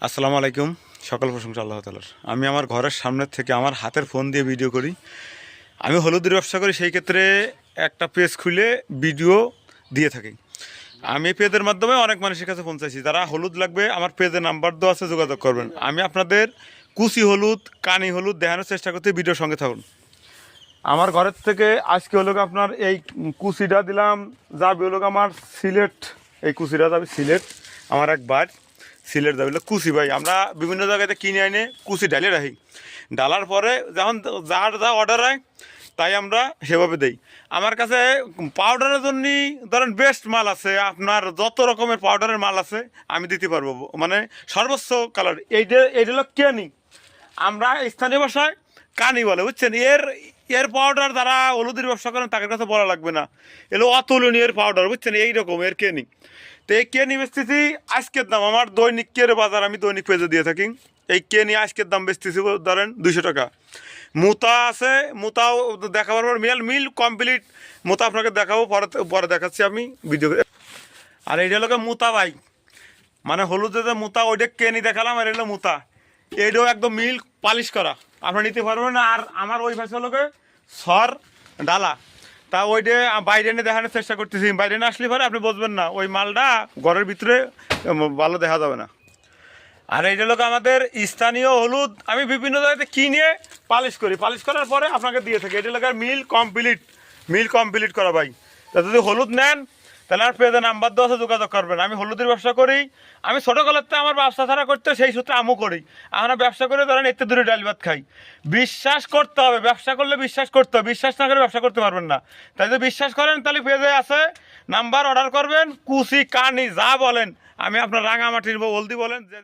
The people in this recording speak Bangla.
আসসালামু আলাইকুম। সকল প্রশংসা আল্লাহ তাআলার। আমি আমার ঘরের সামনে থেকে আমার হাতের ফোন দিয়ে ভিডিও করি। আমি হলুদের ব্যবসা করি, সেই ক্ষেত্রে একটা পেজ খুলে ভিডিও দিয়ে থাকি। আমি পেজের মাধ্যমে অনেক মানুষের কাছে পৌঁছাইছি। যারা হলুদ লাগবে আমার পেজের নাম্বার দেওয়া আছে, যোগাযোগ করবেন। আমি আপনাদের কুচি হলুদ, কানি হলুদ দেখানোর চেষ্টা করতে, ভিডিওর সঙ্গে থাকুন। আমার ঘরের থেকে আজকে হলো আপনার এই কুচিটা দিলাম, যাবে হলো আমার সিলেট। এই কুচিটা যাবে সিলেট, আমার এক বার সিলেট যাবে কুচি। ভাই আমরা বিভিন্ন জায়গাতে কিনে আনে কুচি ডালে রাখি, ডালার পরে যখন যার যা অর্ডার হয় তাই আমরা সেভাবে দেই। আমার কাছে পাউডারের জন্য ধরেন বেস্ট মাল আছে, আপনার যত রকমের পাউডারের মাল আছে আমি দিতে পারবো, মানে সর্বোচ্চ কালার। এইটা হলো কেনি, আমরা স্থানীয় ভাষায় কানি বলে, বুঝছেন। এর পাউডার যারা হলুদের ব্যবসা করেন তাদের কাছে বলা লাগবে না, এলো অতুলনীয় এর পাউডার, বুঝছেন। এইরকম এর কেনি। তো এই কেনি বেচতেছি আজকের দাম, আমার দৈনিক কের বাজার আমি দৈনিক পেজে দিয়ে থাকি। এই কেনি আজকের দাম বেচতেছি ধরেন 200 টাকা। মুতা আছে, মুতাও দেখাবার পর মিল কমপ্লিট মুতা আপনাকে দেখাবো, পরে দেখাচ্ছি আমি ভিডিও। আর এইটা হলো মুতা ভাই, মানে হলুদের যে মুতা, ওইটা কেনি দেখালাম, আর এলো মুতা। এইটাও একদম মিল পালিশ করা, আপনারা নিতে পারবেন। আর আমার ওই ভাষা লোকে সর ডালা, তা ওইটা বাইরে এনে দেখানোর চেষ্টা করতেছি। বাইরে না আসলে পরে আপনি বুঝবেন না, ওই মালটা ঘরের ভিতরে ভালো দেখা যাবে না। আর এইটা লোক আমাদের স্থানীয় হলুদ, আমি বিভিন্ন জায়গাতে কিনে পালিশ করি, পালিশ করার পরে আপনাকে দিয়ে থাকি। এটা লোকের মিল কমপ্লিট করা ভাই। তা যদি হলুদ নেন তাহলে আর পেজে নাম্বার দেওয়া আছে, যোগাযোগ করবেন। আমি হলুদের ব্যবসা করি, আমি ছোটোকালেতে আমার ব্যবসা ছাড়া করতে, সেই সূত্রে আমও করি। আমরা ব্যবসা করে ধরেন এতে দূরে ডাল ভাত খাই। বিশ্বাস করতে হবে, ব্যবসা করলে বিশ্বাস করতে হবে, বিশ্বাস না করে ব্যবসা করতে পারবেন না। তাই যদি বিশ্বাস করেন তাহলে পেজে আছে নাম্বার, অর্ডার করবেন। কুচি কানি যা বলেন, আমি আপনার রাঙামাটির হলদি বলেন যে